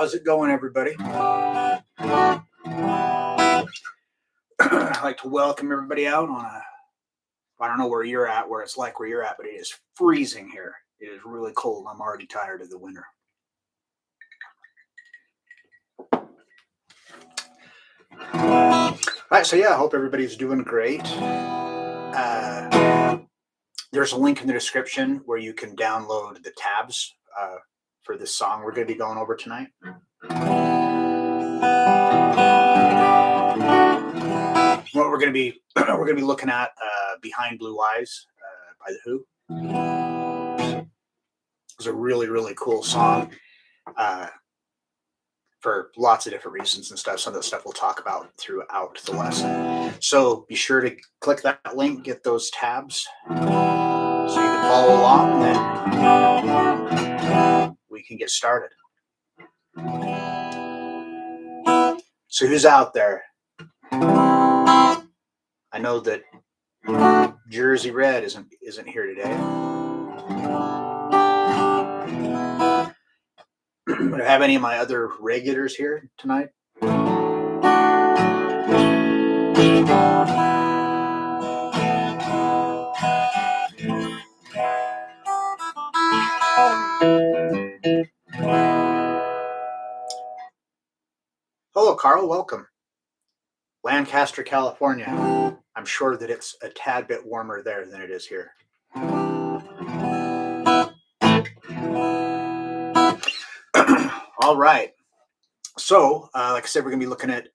How's it going, everybody? I'd like to welcome everybody out on a, I don't know where you're at, where it's like where you're at, but it is freezing here. It is really cold. I'm already tired of the winter. All right, so yeah, I hope everybody's doing great. There's a link in the description where you can download the tabs for this song we're going to be going over tonight. What we're going to be looking at Behind Blue Eyes by The Who. It's a really, really cool song for lots of different reasons and stuff. Some of the stuff we'll talk about throughout the lesson. So be sure to click that link, get those tabs so you can follow along, then we can get started. So who's out there? I know that Jersey Red isn't here today. Do I have any of my other regulars here tonight? Hello, Carl. Welcome. Lancaster, California. I'm sure that it's a tad bit warmer there than it is here. All right. So, like I said, we're going to be looking at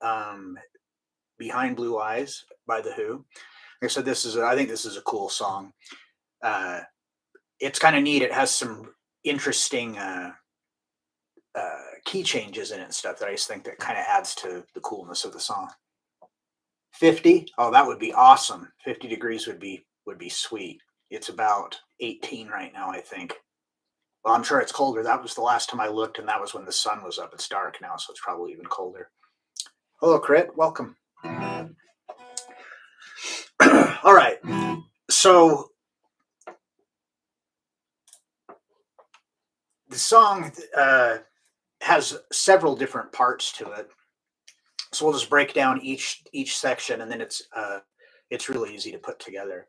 Behind Blue Eyes by The Who. Like I said, I think this is a cool song. It's kind of neat. It has some interesting key changes in it and stuff that I just think that kind of adds to the coolness of the song. 50? Oh, that would be awesome. 50 degrees would be sweet. It's about 18 right now, I think. Well, I'm sure it's colder. That was the last time I looked, and that was when the sun was up. It's dark now, so it's probably even colder. Hello, Crit. Welcome. All right. So the song has several different parts to it. So we'll just break down each section, and then it's really easy to put together.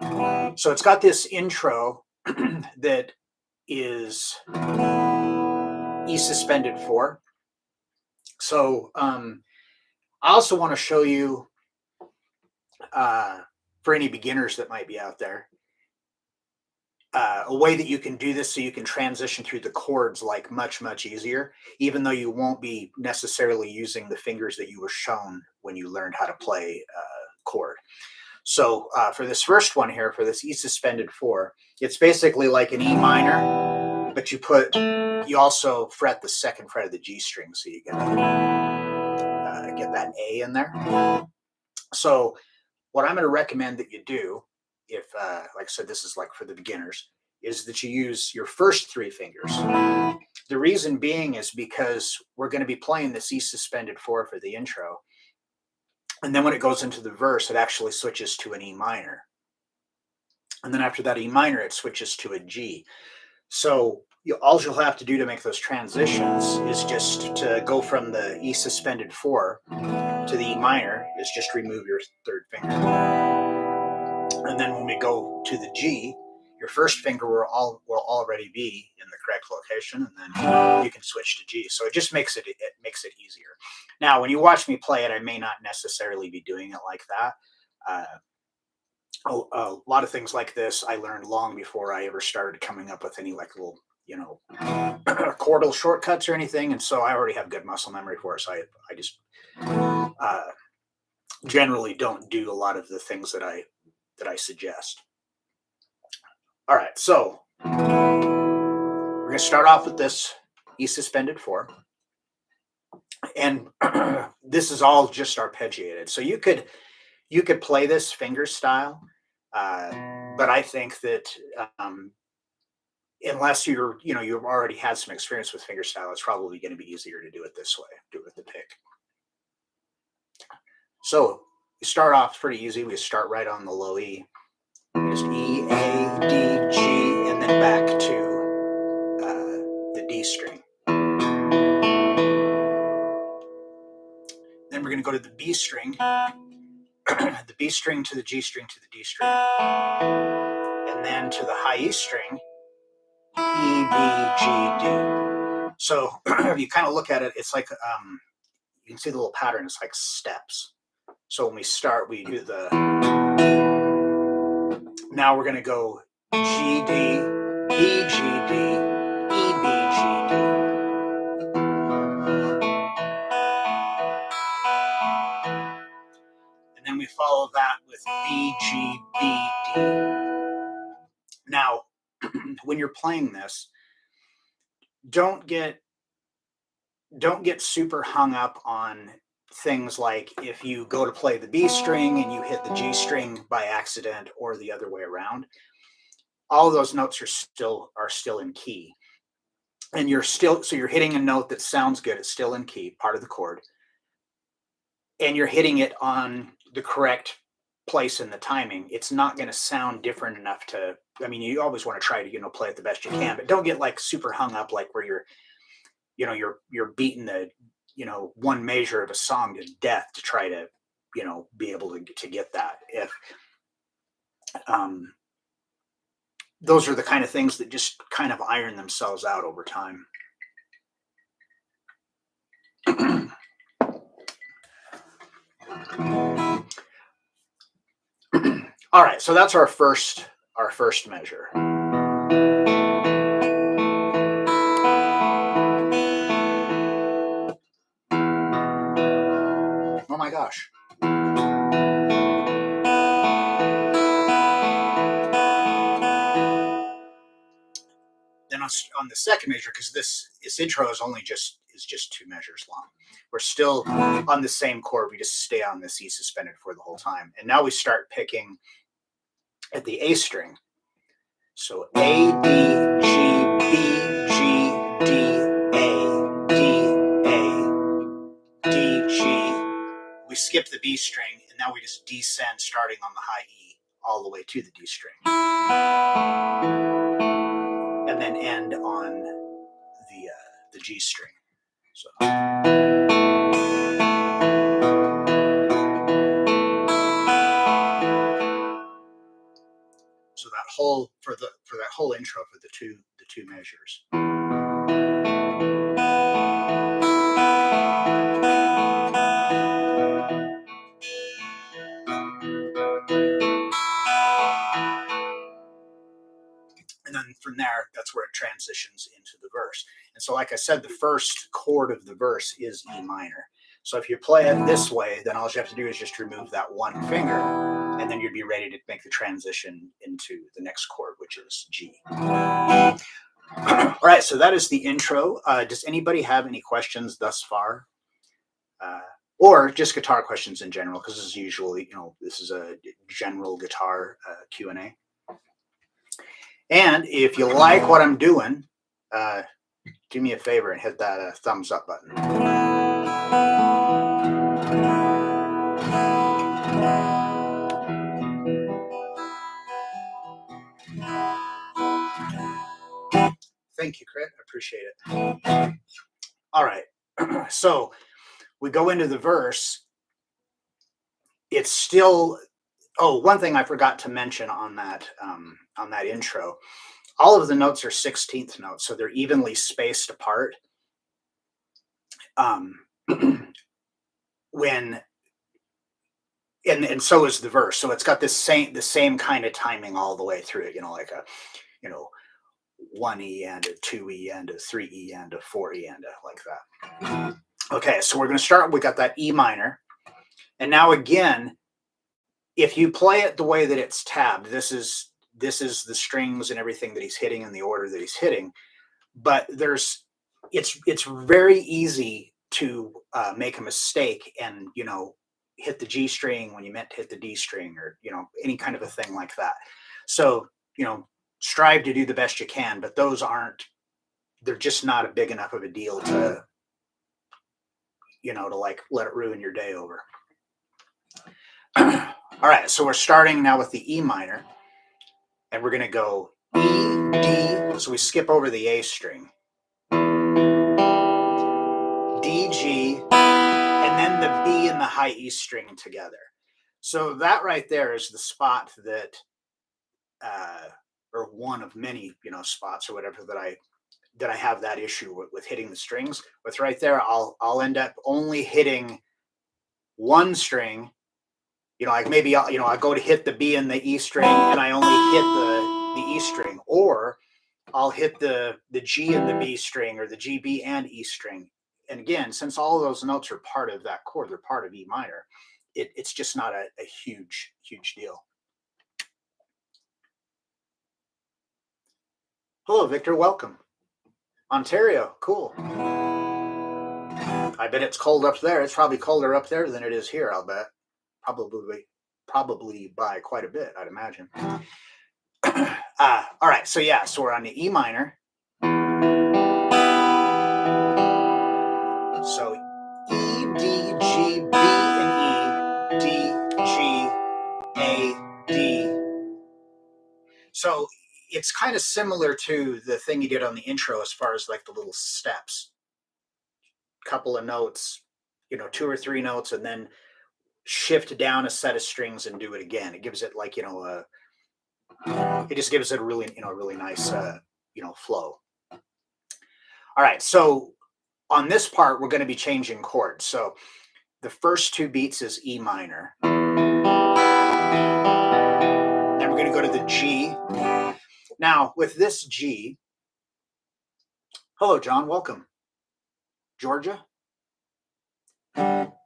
So it's got this intro that is E suspended 4. So I also want to show you, for any beginners that might be out there, a way that you can do this so you can transition through the chords like much, much easier, even though you won't be necessarily using the fingers that you were shown when you learned how to play chord. So for this first one here, for this E suspended 4, it's basically like an E minor, but you also fret the second fret of the G string, so you get that A in there. So what I'm going to recommend that you do, if like I said, this is like for the beginners, is that you use your first 3 fingers. The reason being is because we're going to be playing this E suspended 4 for the intro. And then when it goes into the verse, it actually switches to an E minor. And then after that E minor, it switches to a G. So all you'll have to do to make those transitions is just to go from the E suspended 4 to the E minor, is just remove your 3rd finger. And then when we go to the G, your first finger will already be in the correct location, and then you can switch to G. So it just makes it easier. Now, when you watch me play it, I may not necessarily be doing it like that. A lot of things like this I learned long before I ever started coming up with any like little, chordal shortcuts or anything, and so I already have good muscle memory for it. So I just generally don't do a lot of the things that I suggest. All right, so we're going to start off with this E suspended 4. And this is all just arpeggiated. So you could play this finger style, but I think that unless you've already had some experience with finger style, it's probably going to be easier to do it this way, do it with the pick. So you start off pretty easy. We start right on the low E. Just E, A, D, G, and then back to the D string. we're going to go to the B string, the B string to the G string to the D string, and then to the high E string, E, B, G, D. So if you kind of look at it, it's like, you can see the little pattern, it's like steps. So when we start, we do the, now we're going to go G, D, B, G, D, E, B, G, D. And then we follow that with B, G, B, D. Now, when you're playing this, don't get super hung up on things like if you go to play the B string and you hit the G string by accident or the other way around. All of those notes are still in key. And you're hitting a note that sounds good, it's still in key, part of the chord. And you're hitting it on the correct place in the timing. It's not going to sound different enough to, I mean, you always want to try to, play it the best you can, but don't get like super hung up like where you're beating the, one measure of a song to death to try to, be able to get that. If those are the kind of things that just kind of iron themselves out over time. All right, so that's our first measure. Oh my gosh. Then on the second measure, because this intro is just 2 measures long. We're still on the same chord. We just stay on this E suspended for the whole time. And now we start picking at the A string. So A, D, G, B, G, D, A, D, A, D, G. We skip the B string, and now we just descend starting on the high E all the way to the D string. And then end on the G string. So that whole for that whole intro for the two measures. And then from there, that's where it transitions into the verse. And so, like I said, the first chord of the verse is E minor. So if you play it this way, then all you have to do is just remove that one finger, and then you'd be ready to make the transition into the next chord, which is G. All right, so that is the intro. Does anybody have any questions thus far? Or just guitar questions in general, because this is usually, this is a general guitar Q&A. And if you like what I'm doing, do me a favor and hit that thumbs up button. Thank you, Crit. I appreciate it. All right. So we go into the verse. It's still, one thing I forgot to mention on that intro. All of the notes are 16th notes, so they're evenly spaced apart. And so is the verse. So it's got the same kind of timing all the way through it, like a, 1E and a 2E and a 3E and a 4E and a like that. Okay, so we're going to start, we got that E minor. And now again, if you play it the way that it's tabbed, this is the strings and everything that he's hitting in the order that he's hitting. But it's very easy to make a mistake and, hit the G string when you meant to hit the D string, or, any kind of a thing like that. So, strive to do the best you can, but they're just not a big enough of a deal to, to like let it ruin your day over. All right, so we're starting now with the E minor, and we're going to go E, D, so we skip over the A string, D, G, and then the B and the high E string together. So that right there is the spot that, or one of many, spots or whatever that I have that issue with hitting the strings. With right there, I'll end up only hitting one string. Like maybe I go to hit the B and the E string, and I only hit the E string, or I'll hit the G and the B string, or the G, B, and E string. And again, since all of those notes are part of that chord, they're part of E minor, it's just not a huge deal. Hello, Victor. Welcome. Ontario. Cool. I bet it's cold up there. It's probably colder up there than it is here, I'll bet. Probably by quite a bit, I'd imagine. All right, so yeah, so we're on the E minor. So E, D, G, B, and E, D, G, A, D. So it's kind of similar to the thing you did on the intro as far as like the little steps. Couple of notes, 2 or 3 notes, and then shift down a set of strings and do it again. It gives it like, it just gives it a really, really nice, flow. All right, so on this part, we're going to be changing chords. So the first 2 beats is E minor. Then we're going to go to the G. Now, with this G, hello, John, welcome. Georgia? Yeah,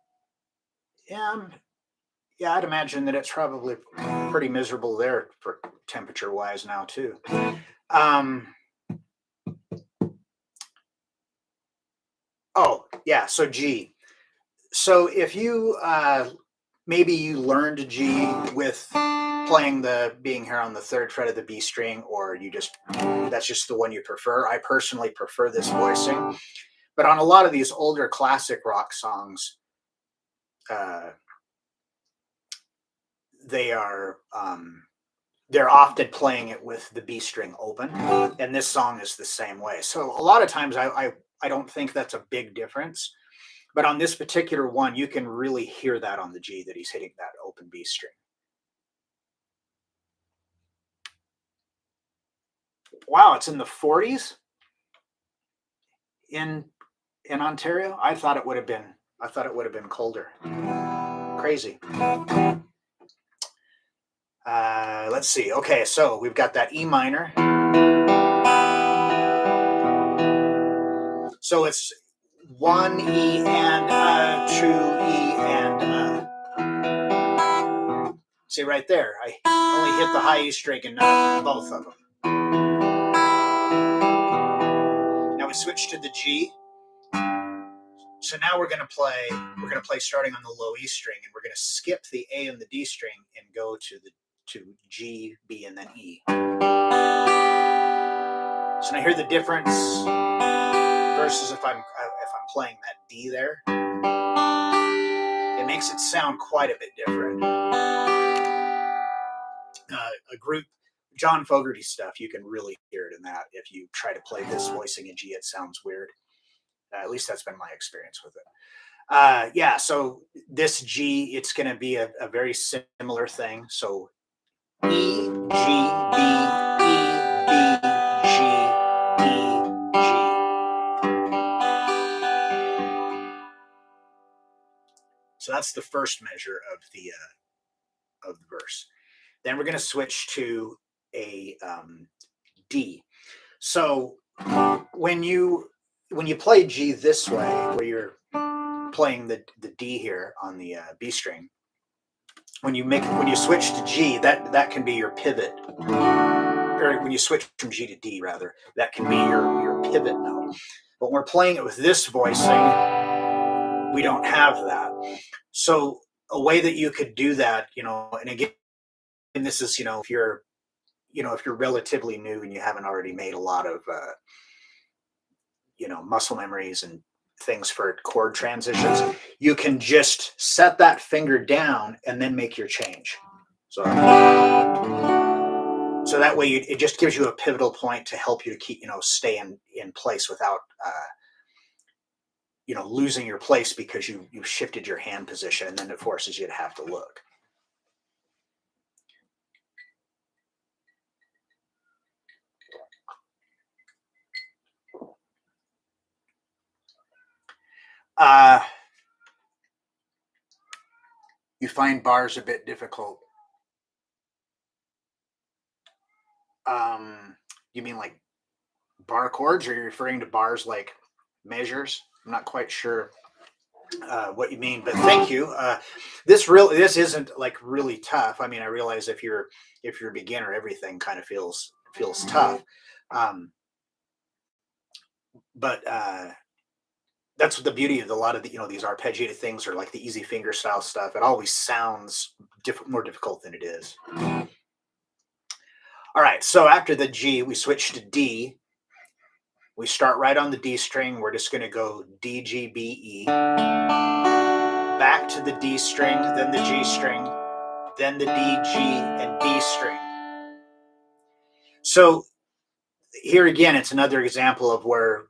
I'd imagine that it's probably pretty miserable there for temperature-wise now, too. Oh, yeah, so G. So if you, maybe you learned G with being here on the 3rd fret of the B string, or that's just the one you prefer. I personally prefer this voicing. But on a lot of these older classic rock songs, they're often playing it with the B string open, and this song is the same way. So a lot of times I don't think that's a big difference, but on this particular one, you can really hear that on the G, that he's hitting that open B string. Wow, it's in the 40s in Ontario. I thought it would have been colder. Crazy. Let's see. Okay, so we've got that E minor. So it's 1 E and 2 E and see right there, I only hit the high E string and not both of them. Now we switch to the G. So now we're gonna play starting on the low E string, and we're gonna skip the A and the D string and go to G, B, and then E. So now hear the difference versus if I'm playing that D there. It makes it sound quite a bit different. A group, John Fogerty stuff, you can really hear it in that. If you try to play this voicing in G, it sounds weird. At least that's been my experience with it. Yeah, so this G, it's going to be a very similar thing. So E, G, B, E, B, G, E, G. So that's the first measure of the verse. Then we're going to switch to a D. So when you play G this way, where you're playing the D here on the B string, when you switch to G, that can be your pivot. Or when you switch from G to D, rather, that can be your pivot note. But when we're playing it with this voicing, we don't have that. So a way that you could do that, and again, this is, if you're relatively new and you haven't already made a lot of, muscle memories and things for chord transitions, you can just set that finger down and then make your change. So that way it just gives you a pivotal point to help you to keep, stay in place without losing your place because you shifted your hand position, and then it forces you to have to look. You find bars a bit difficult. You mean like bar chords, or are you referring to bars like measures? I'm not quite sure what you mean, but thank you. This isn't like really tough. I mean, I realize if you're a beginner, everything kind of feels tough. Um, but that's the beauty of a lot of these arpeggiated things, or like the easy finger style stuff. It always sounds more difficult than it is. All right, so after the G, we switch to D. We start right on the D string. We're just going to go D, G, B, E. Back to the D string, then the G string, then the D, G, and B string. So here again, it's another example of where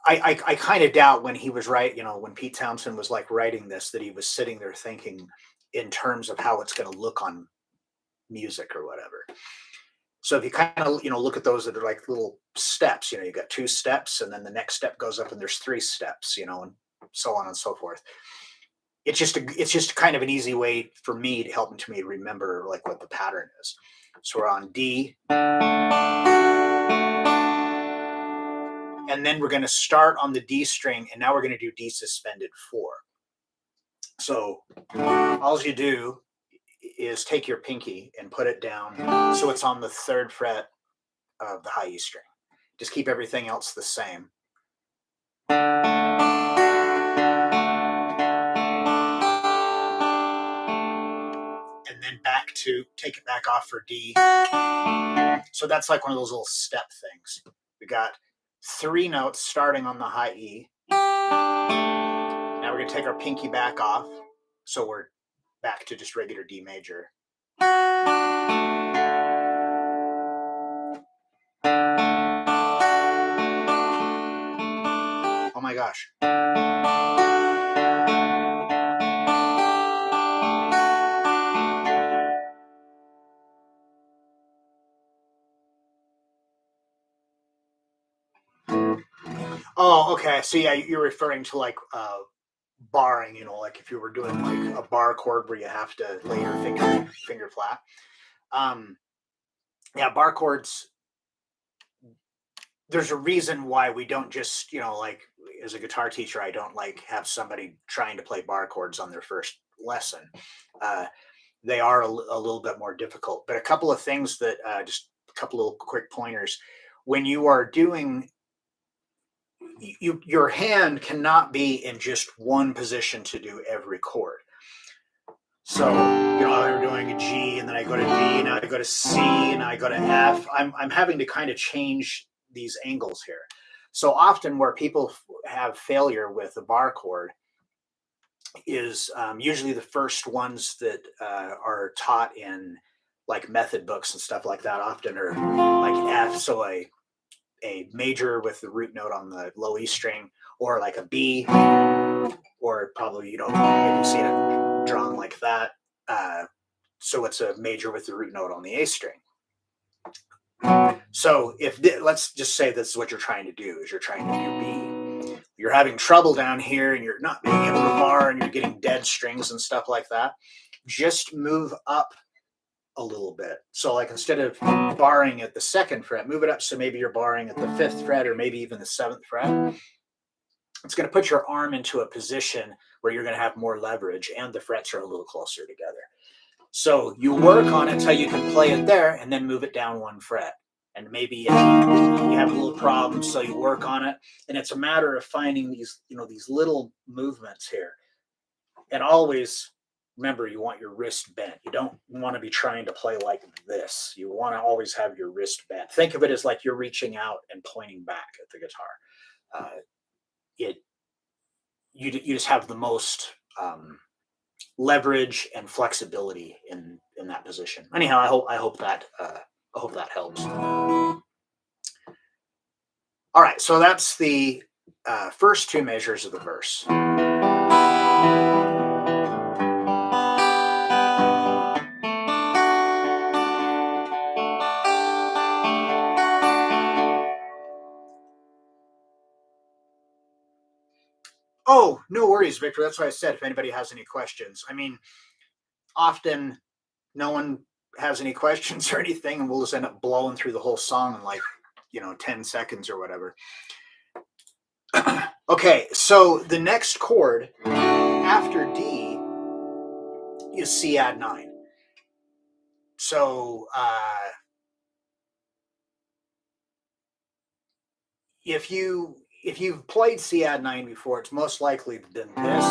I kind of doubt when he was when Pete Townsend was like writing this, that he was sitting there thinking in terms of how it's going to look on music or whatever. So if you kind of look at those that are like little steps, you got 2 steps, and then the next step goes up and there's 3 steps, and so on and so forth. It's just kind of an easy way for me to help me remember like what the pattern is. So we're on D, and then we're going to start on the D string, and now we're going to do D suspended 4. So all you do is take your pinky and put it down so it's on the 3rd fret of the high E string. Just keep everything else the same. And then take it back off for D. So that's like one of those little step things. We got 3 notes starting on the high E. Now we're going to take our pinky back off. So we're back to just regular D major. Oh my gosh. Oh, okay. So yeah, you're referring to like barring, like if you were doing like a bar chord where you have to lay your finger flat. Yeah, bar chords. There's a reason why we don't just, like as a guitar teacher, I don't like have somebody trying to play bar chords on their first lesson. They are a little bit more difficult. But a couple of things that just a couple little quick pointers. When you are doing, your hand cannot be in just one position to do every chord. So, I'm doing a G, and then I go to D, and I go to C, and I go to F. I'm having to kind of change these angles here. So often where people have failure with a bar chord is usually the first ones that are taught in like method books and stuff like that often are like F. So a major with the root note on the low E string, or like a B, or probably, maybe you see it drawn like that. So it's a major with the root note on the A string. So let's just say this is what you're trying to do, is you're trying to do B. You're having trouble down here and you're not being able to bar and you're getting dead strings and stuff like that. Just move up a little bit. So like instead of barring at the 2nd fret, move it up so maybe you're barring at the 5th fret or maybe even the 7th fret. It's going to put your arm into a position where you're going to have more leverage and the frets are a little closer together. So you work on it until you can play it there, and then move it down 1 fret. And maybe you have a little problem, so you work on it. And it's a matter of finding these little movements here. And always remember, you want your wrist bent. You don't want to be trying to play like this. You want to always have your wrist bent. Think of it as like you're reaching out and pointing back at the guitar. You just have the most leverage and flexibility in that position. Anyhow, I hope that helps. All right, so that's the first two measures of the verse. Oh, no worries, Victor. That's why I said if anybody has any questions. I mean, often no one has any questions or anything, and we'll just end up blowing through the whole song in like, 10 seconds or whatever. Okay, so the next chord after D is C add 9. So if you've played C add 9 before, it's most likely been this,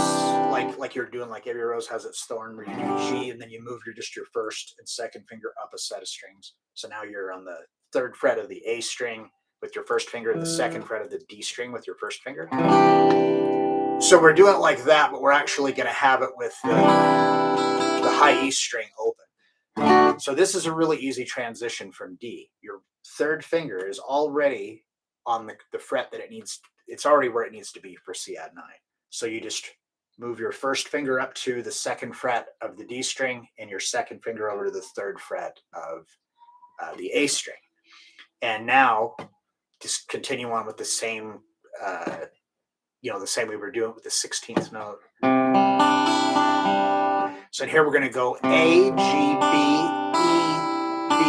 like you're doing, like Every Rose Has Its Thorn, where you do G and then you move your first and second finger up a set of strings. So now you're on the third fret of the A string with your first finger, the second fret of the D string with your first finger. So we're doing it like that, but we're actually going to have it with the high E string open. So this is a really easy transition from D. Your third finger is already on the fret that it needs. It's already where it needs to be for C add 9. So you just move your first finger up to the second fret of the D string and your second finger over to the third fret of the A string. And now just continue on with the same, the same we were doing with the 16th note. So here we're going to go A, G, B, E, B,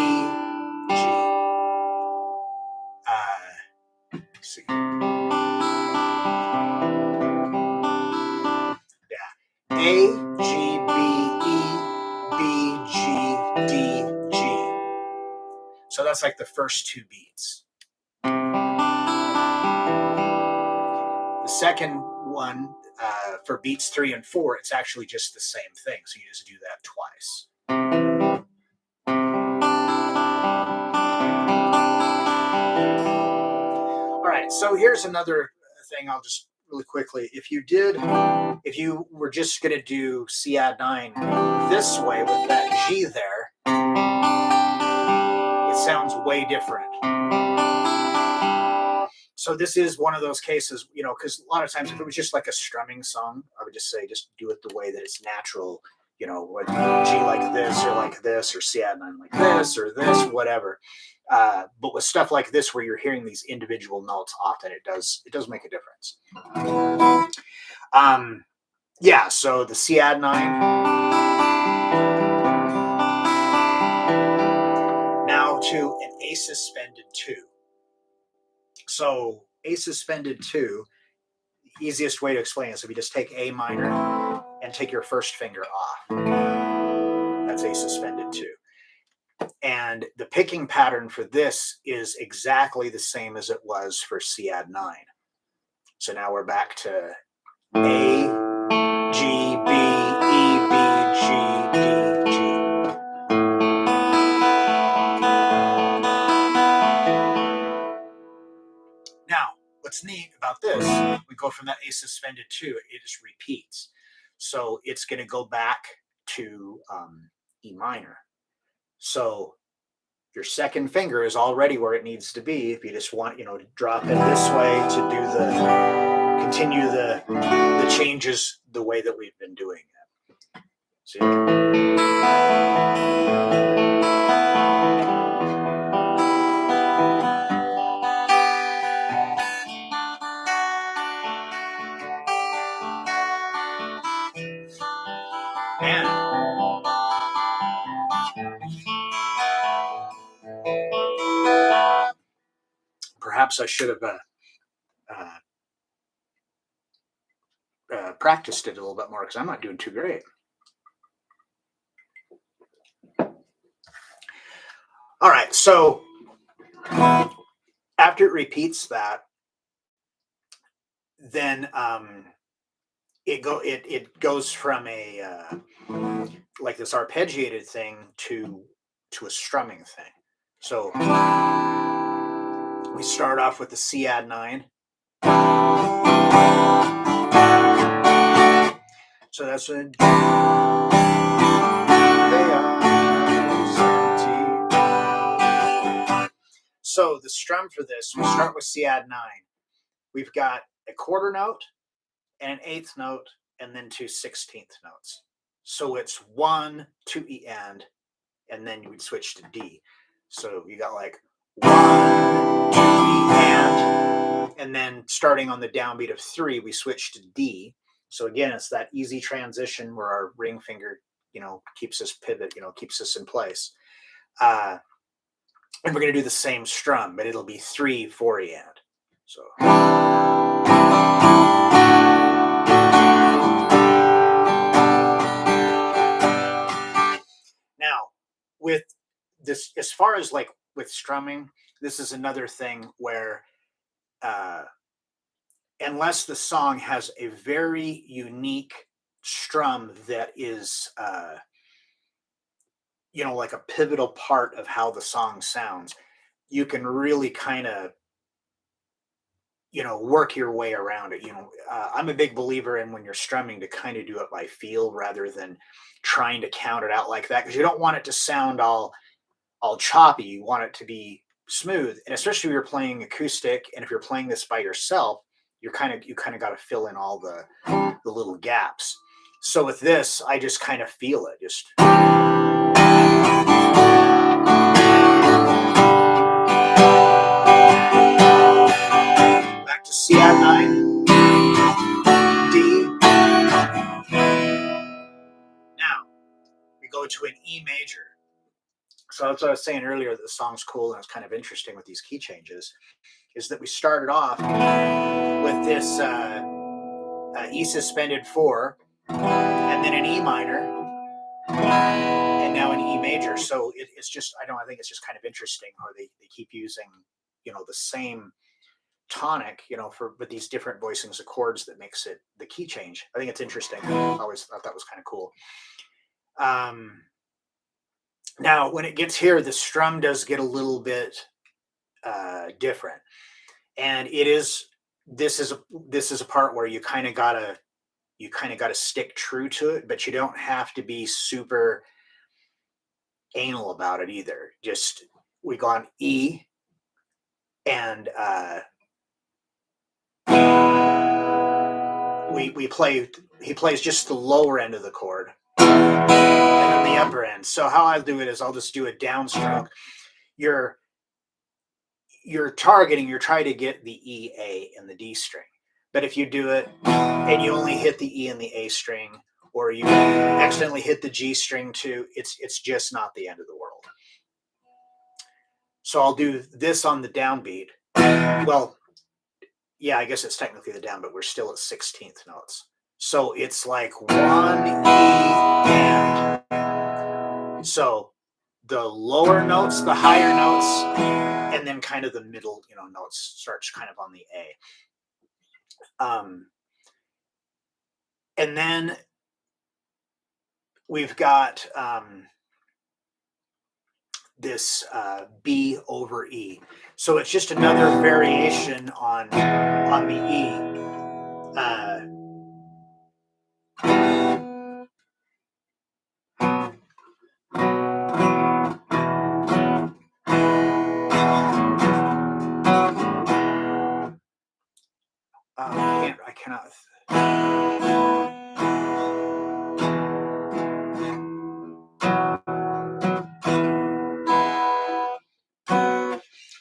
G. Let's see. Yeah. A, G, B, E, B, G, D, G. So that's like the first two beats. The second one, for beats 3 and 4, it's actually just the same thing. So you just do that twice. All right, so here's another thing I'll just really quickly. If you were just going to do C add 9 this way with that G there, it sounds way different. So this is one of those cases, because a lot of times if it was just like a strumming song, I would just say just do it the way that it's natural, with G like this, or C add 9 like this, whatever. But with stuff like this, where you're hearing these individual notes, often it does make a difference. Yeah. So the C add 9. Now to an A suspended 2. So A suspended 2. Easiest way to explain this: if you just take A minor and take your first finger off, that's A suspended 2. And the picking pattern for this is exactly the same as it was for C add 9. So now we're back to A, G, B, E, B, G, D, G. Now, what's neat about this, we go from that A suspended 2, it just repeats. So it's going to go back to E minor. So your second finger is already where it needs to be. If you just want, to drop it this way to continue the changes the way that we've been doing it. See? Man. Perhaps I should have practiced it a little bit more, because I'm not doing too great. All right, so after it repeats that, then it goes from a like this arpeggiated thing to a strumming thing. So we start off with the C add 9. So that's when so the strum for this, we start with C add 9. We've got a quarter note and an eighth note, and then 2 16th notes. So it's 1, 2 E and then you would switch to D. So you got like 1, 2 E and then starting on the downbeat of 3, we switch to D. So again, it's that easy transition where our ring finger, keeps us pivot, keeps us in place. And we're going to do the same strum, but it'll be 3, 4 E and. So. Now, with this, as far as like with strumming, this is another thing where unless the song has a very unique strum that is like a pivotal part of how the song sounds, you can really kind of work your way around it. I'm a big believer in when you're strumming to kind of do it by feel rather than trying to count it out like that, because you don't want it to sound all choppy. You want it to be smooth, and especially if you're playing acoustic, and if you're playing this by yourself, you kind of got to fill in all the little gaps. So with this, I just kind of feel it. Just back to C add 9, D. Now we go to an E major. So that's what I was saying earlier, that the song's cool and it's kind of interesting with these key changes, is that we started off with this E suspended 4, and then an E minor, and now an E major. So it's just, I think it's just kind of interesting how they keep using, the same tonic, with these different voicings of chords that makes it the key change. I think it's interesting. I always thought that was kind of cool. Now, when it gets here, the strum does get a little bit different, and this is a part where you kind of gotta stick true to it, but you don't have to be super anal about it either. Just we go on E, and we play. He plays just the lower end of the chord, and then the upper end. So how I do it is I'll just do a downstroke. You're targeting. You're trying to get the E, A, and the D string. But if you do it and you only hit the E and the A string, or you accidentally hit the G string too, it's just not the end of the world. So I'll do this on the downbeat. Well, yeah, I guess it's technically the down, but we're still at 16th notes. So it's like 1 E and. So the lower notes, the higher notes, and then kind of the middle, notes starts kind of on the A. And then we've got this B over E. So it's just another variation on the E. I cannot.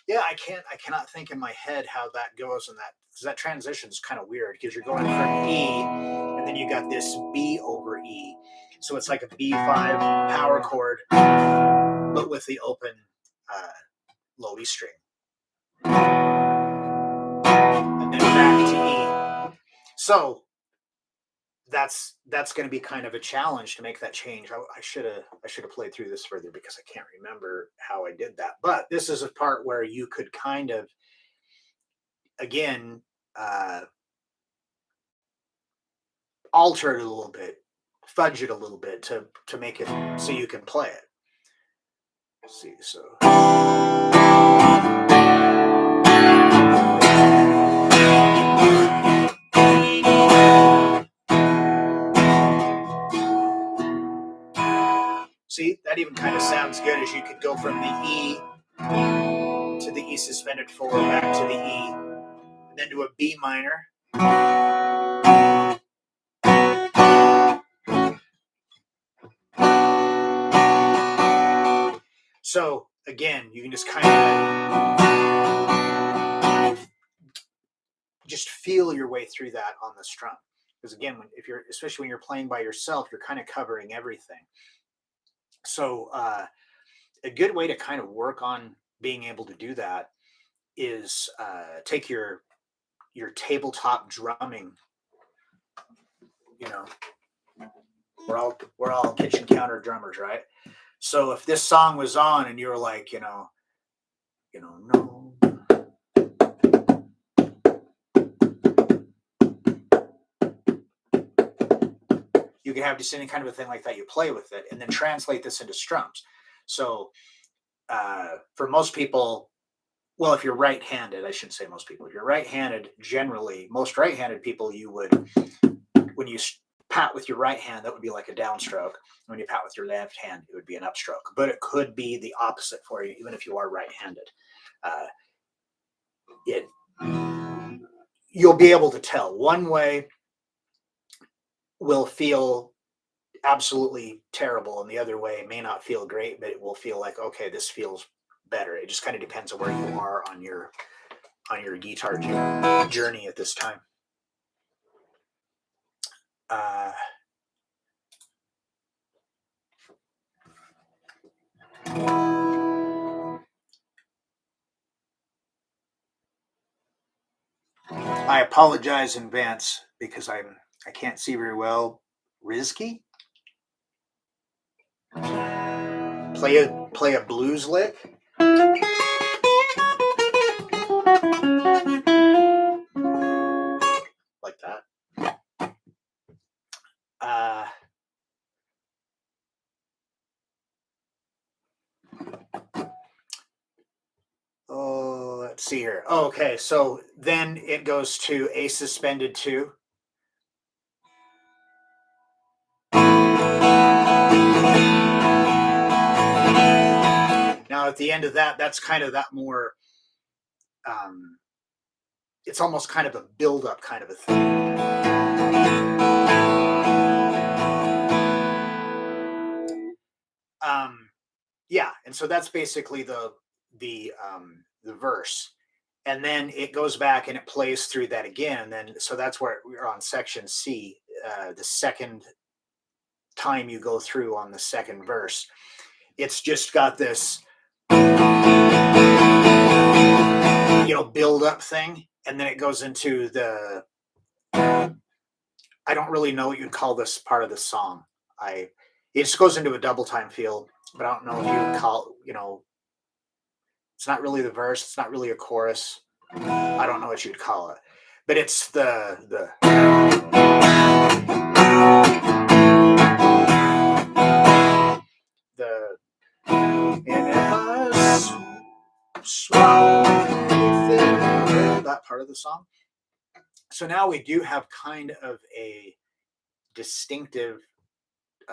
Yeah, I cannot think in my head how that goes, and because that transition is kind of weird, because you're going from E, and then you got this B over E. So it's like a B5 power chord, but with the open low E string. And then back to E. So that's going to be kind of a challenge to make that change. I should have played through this further, because I can't remember how I did that. But this is a part where you could kind of, again, alter it a little bit, fudge it a little bit to make it so you can play it. Let's see, so. See, that even kind of sounds good, as you could go from the E to the E suspended 4, back to the E, and then to a B minor, So again, you can just kind of just feel your way through that on the strum. Because again, especially when you're playing by yourself, you're kind of covering everything. So a good way to kind of work on being able to do that is take your tabletop drumming. You know, we're all kitchen counter drummers, right? So if this song was on and you were like, no, you can have just any kind of a thing like that. You play with it and then translate this into strums. So for most people, well, if you're right-handed, I shouldn't say most people. If you're right-handed, generally, most right-handed people, you would, when you pat with your right hand, that would be like a downstroke. When you pat with your left hand, it would be an upstroke. But it could be the opposite for you, even if you are right-handed. You'll be able to tell. One way will feel absolutely terrible, and the other way may not feel great, but it will feel like, okay, this feels better. It just kind of depends on where you are on your guitar journey at this time. I apologize in advance because I can't see very well. Rizky? Play a blues lick. Like that. Let's see here. Oh, okay, so then it goes to A suspended 2. Now at the end of that, that's kind of that more, it's almost kind of a build-up kind of a thing. Yeah, and so that's basically the verse, and then it goes back and it plays through that again. Then so that's where we're on section C, the second time you go through on the second verse. It's just got this, build up thing, and then it goes into the. I don't really know what you'd call this part of the song. It just goes into a double time feel, but I don't know if you would call, it's not really the verse. It's not really a chorus. I don't know what you'd call it, but it's the that part of the song. So now we do have kind of a distinctive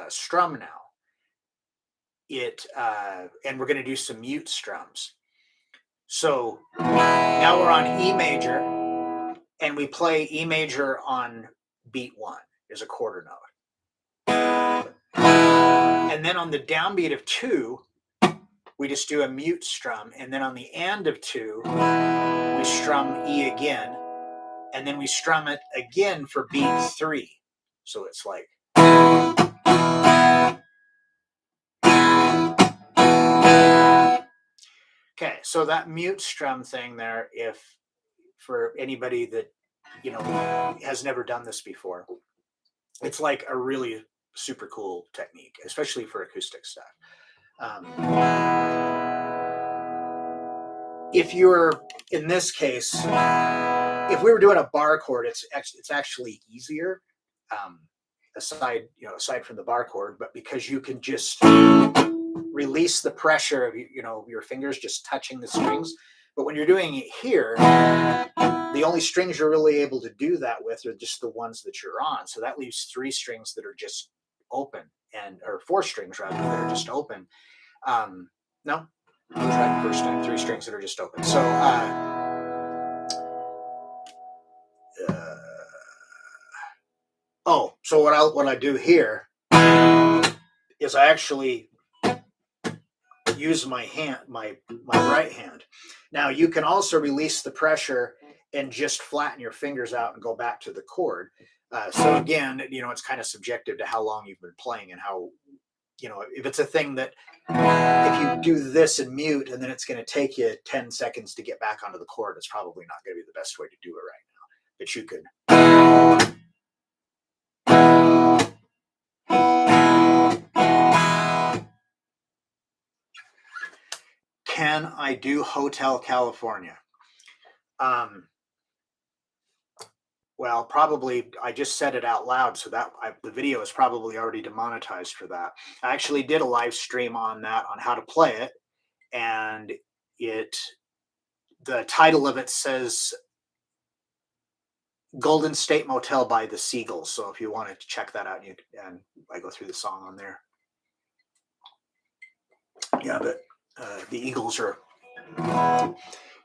strum now. And we're going to do some mute strums. So now we're on E major, and we play E major on beat 1 is a quarter note. And then on the downbeat of 2, we just do a mute strum. And then on the and of 2, we strum E again. And then we strum it again for beat 3. So it's like. Okay, so that mute strum thing there, if for anybody that, has never done this before, it's like a really super cool technique, especially for acoustic stuff. If you're, in this case, if we were doing a bar chord, it's actually easier, aside from the bar chord, but because you can just release the pressure of your fingers just touching the strings. But when you're doing it here, the only strings you're really able to do that with are just the ones that you're on. So that leaves 3 strings that are just open, or 4 strings rather that are just open. No, I tried the first time. 3 strings that are just open. So so what I do here is I actually use my hand, my right hand. Now you can also release the pressure and just flatten your fingers out and go back to the chord. So again, it's kind of subjective to how long you've been playing and how, if it's a thing that if you do this and mute and then it's going to take you 10 seconds to get back onto the chord, it's probably not going to be the best way to do it right now. But you could. Can I do Hotel California? Well, probably I just said it out loud, so that the video is probably already demonetized for that. I actually did a live stream on that, on how to play it, and the title of it says Golden State Motel by the Seagulls. So if you wanted to check that out, and I go through the song on there. Yeah, but the Eagles are,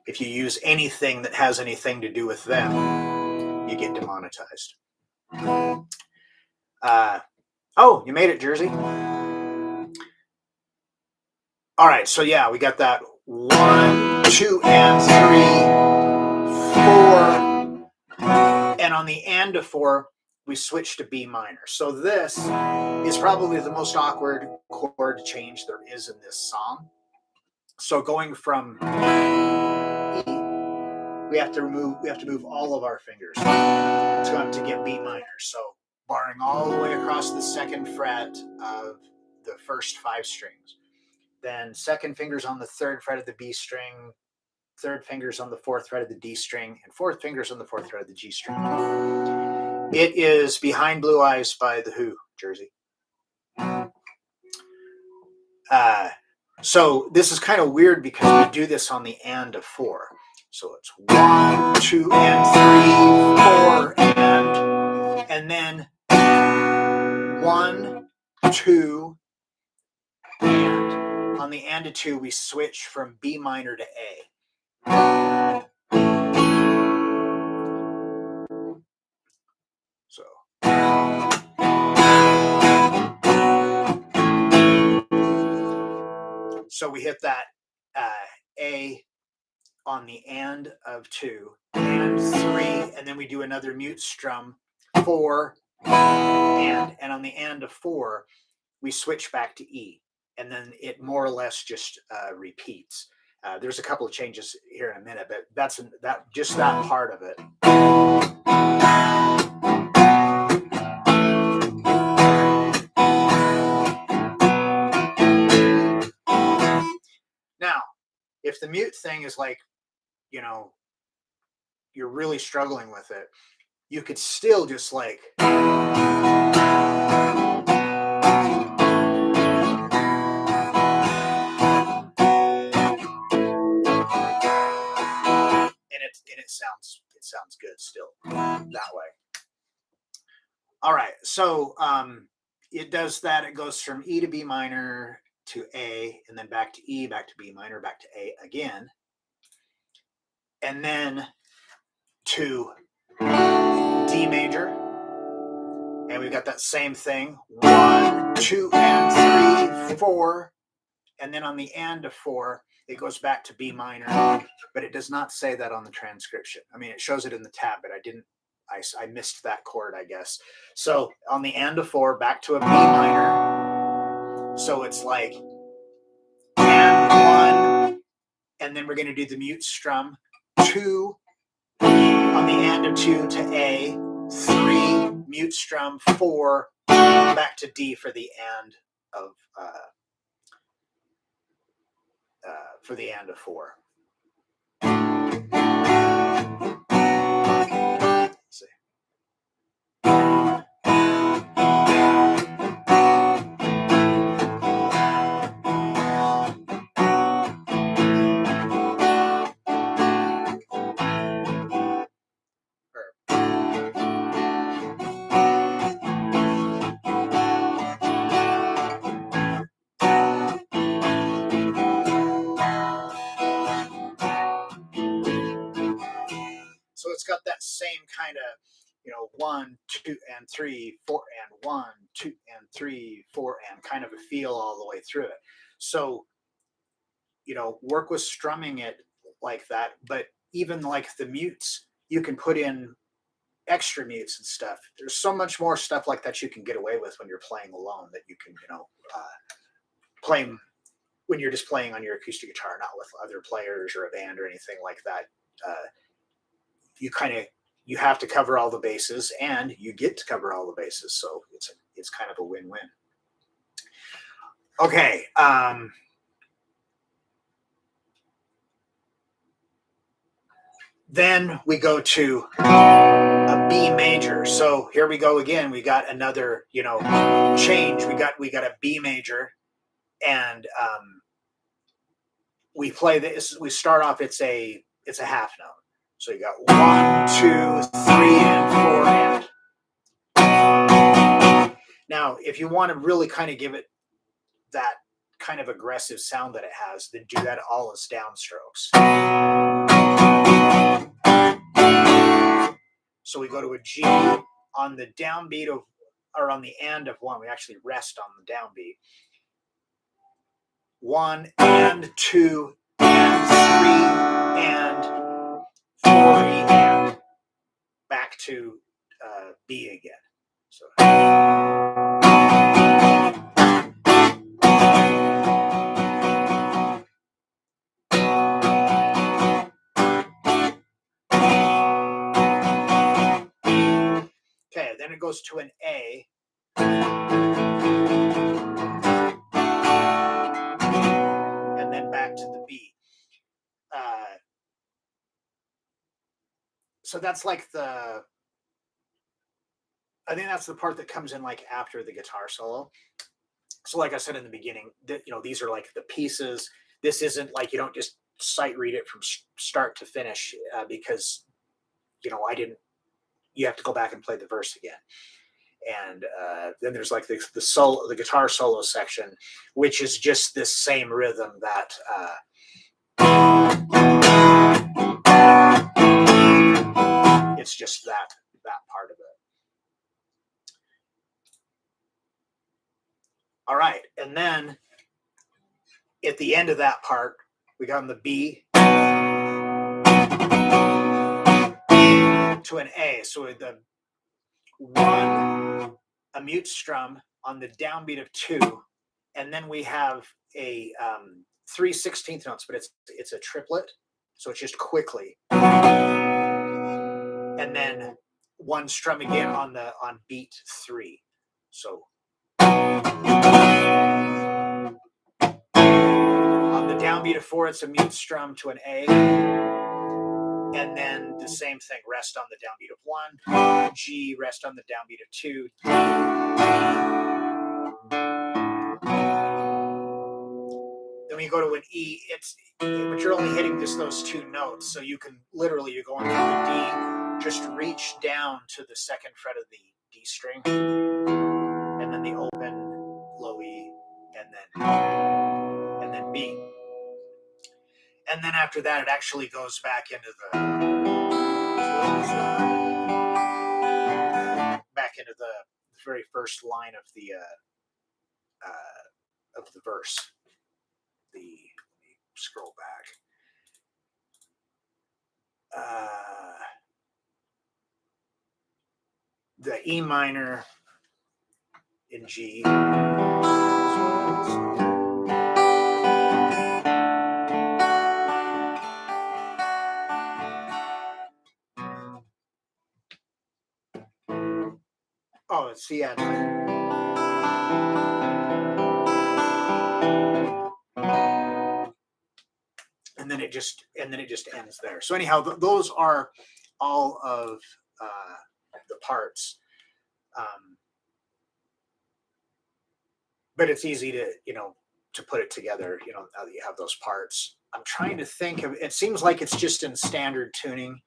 if you use anything that has anything to do with them, you get demonetized. Oh, you made it, Jersey. All right, so yeah, we got that 1, 2, and 3, 4, and on the end of 4, we switch to B minor. So this is probably the most awkward chord change there is in this song. So going from E, we have to move all of our fingers to get B minor. So barring all the way across the 2nd fret of the first 5 strings. Then 2nd fingers on the 3rd fret of the B string, 3rd fingers on the 4th fret of the D string, and 4th fingers on the 4th fret of the G string. It is Behind Blue Eyes by The Who, Jersey. So this is kind of weird because we do this on the and of 4. So it's 1, 2, and 3, 4, and then 1, 2, and. On the and of 2, we switch from B minor to A. So we hit that A on the and of 2 and 3, and then we do another mute strum 4 and on the and of 4 we switch back to E, and then it more or less just repeats. There's a couple of changes here in a minute, but that's just that part of it. Now, if the mute thing is like, you're really struggling with it, you could still just like it sounds good still that way. All right, so it does that. It goes from E to B minor to A, and then back to E, back to B minor, back to A again, and then to D major, and we've got that same thing: 1, 2, and 3, 4, and then on the and of 4, it goes back to B minor, but it does not say that on the transcription. I mean, it shows it in the tab, but I missed that chord, I guess. So on the and of 4, back to a B minor. So it's like and 1, and then we're going to do the mute strum 2 on the and of 2 to A, 3 mute strum 4 back to D for the and of 4. Let's see. So it's got that same kind of, 1, 2, and 3, 4, and 1, 2, and 3, 4, and kind of a feel all the way through it. So work with strumming it like that. But even like the mutes, you can put in extra mutes and stuff. There's so much more stuff like that you can get away with when you're playing alone, that you can, play when you're just playing on your acoustic guitar, not with other players or a band or anything like that. You have to cover all the bases, and you get to cover all the bases. So it's kind of a win-win. Okay. Then we go to a B major. So here we go again. We got another, change. We got a B major, and we play this. We start off. It's a half note. So you got 1, 2, 3, and 4, and. Now, if you want to really kind of give it that kind of aggressive sound that it has, then do that all as downstrokes. So we go to a G on the downbeat of, or on the and of 1. We actually rest on the downbeat. 1 and 2 and 3 and 4 and back to B again. So. Okay, then it goes to an A. And then back to the B. So that's like I think that's the part that comes in like after the guitar solo. So like I said in the beginning, these are like the pieces. This isn't like, you don't just sight read it from start to finish, because, you have to go back and play the verse again. And then there's like the guitar solo section, which is just this same rhythm that it's just that part of it. All right, and then at the end of that part, we got on the B to an A. So the 1, a mute strum on the downbeat of 2, and then we have a 3 16th notes, but it's a triplet, so it's just quickly, and then 1 strum again on beat 3. So on the downbeat of 4, it's a mute strum to an A, and then the same thing, rest on the downbeat of 1, G, rest on the downbeat of 2, then we go to an E. But you're only hitting just those 2 notes, so you can literally, you're going from the D, just reach down to the 2nd fret of the D string, and then the open, low E, and then B. And then after that, it actually goes back into the very first line of the verse. Let me scroll back. The E minor in G. Oh, it's C add minor. And then it just ends there. So anyhow, those are all of the parts. But it's easy to put it together, now that you have those parts. I'm trying to think of, it seems like it's just in standard tuning,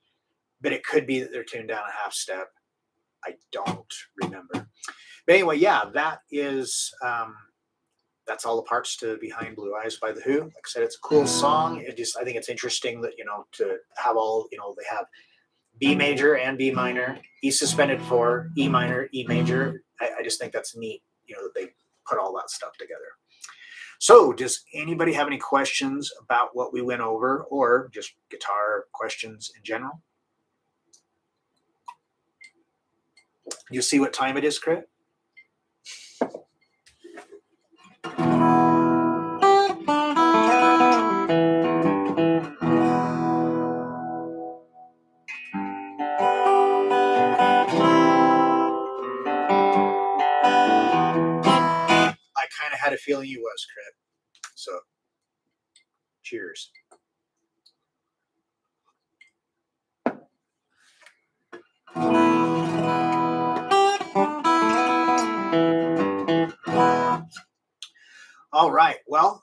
but it could be that they're tuned down a half step. I don't remember. But anyway, yeah, that is that's all the parts to Behind Blue Eyes by The Who. Like I said, it's a cool song. I think it's interesting that, to have all, they have B major and B minor, E suspended 4, E minor, E major. I just think that's neat, that they put all that stuff together. So, does anybody have any questions about what we went over, or just guitar questions in general? You see what time it is, Crit? I kind of had a feeling you was, Crit. So, cheers. All right. Well,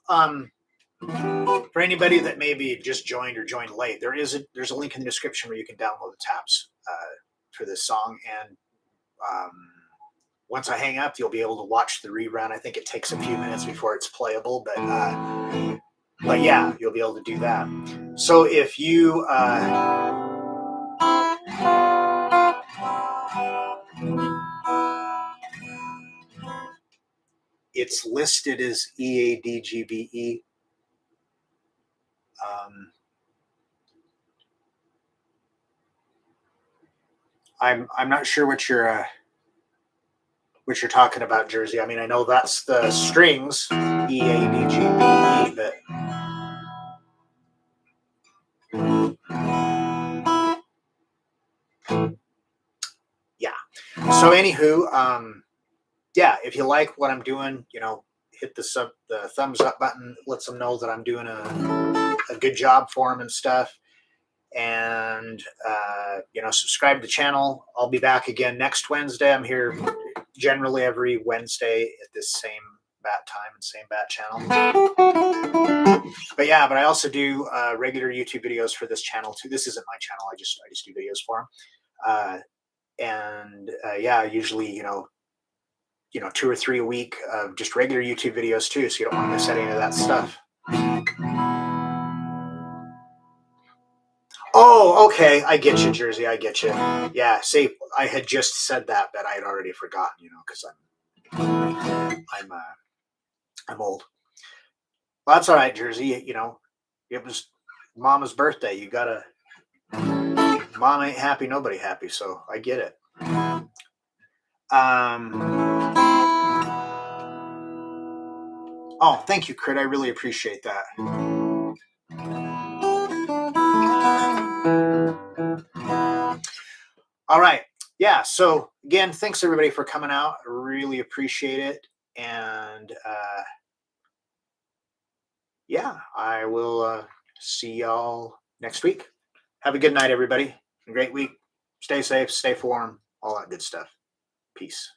for anybody that maybe just joined or joined late, there's a link in the description where you can download the tabs for this song, and um, once I hang up, you'll be able to watch the rerun. I think it takes a few minutes before it's playable, but yeah, you'll be able to do that. So if you it's listed as EADGBE. I'm not sure what you're talking about, Jersey. I mean, I know that's the strings, EADGBE, but yeah. So anywho, yeah, if you like what I'm doing, hit the thumbs up button. Lets them know that I'm doing a good job for them and stuff. And subscribe to the channel. I'll be back again next Wednesday. I'm here generally every Wednesday at this same bat time and same bat channel. But yeah, I also do regular YouTube videos for this channel too. This isn't my channel. I just do videos for them. Yeah, usually 2 or 3 a week of just regular YouTube videos too. So you don't want to miss any of that stuff. Oh, okay. I get you, Jersey. I get you. Yeah. See, I had just said that, but I had already forgotten. Because I'm old. Well, that's all right, Jersey. It was Mama's birthday. You gotta. Mom ain't happy, nobody happy. So I get it. Oh, thank you, Crit. I really appreciate that. All right. Yeah. So again, thanks everybody for coming out. I really appreciate it. And yeah, I will see y'all next week. Have a good night, everybody. A great week. Stay safe, stay warm, all that good stuff. Peace.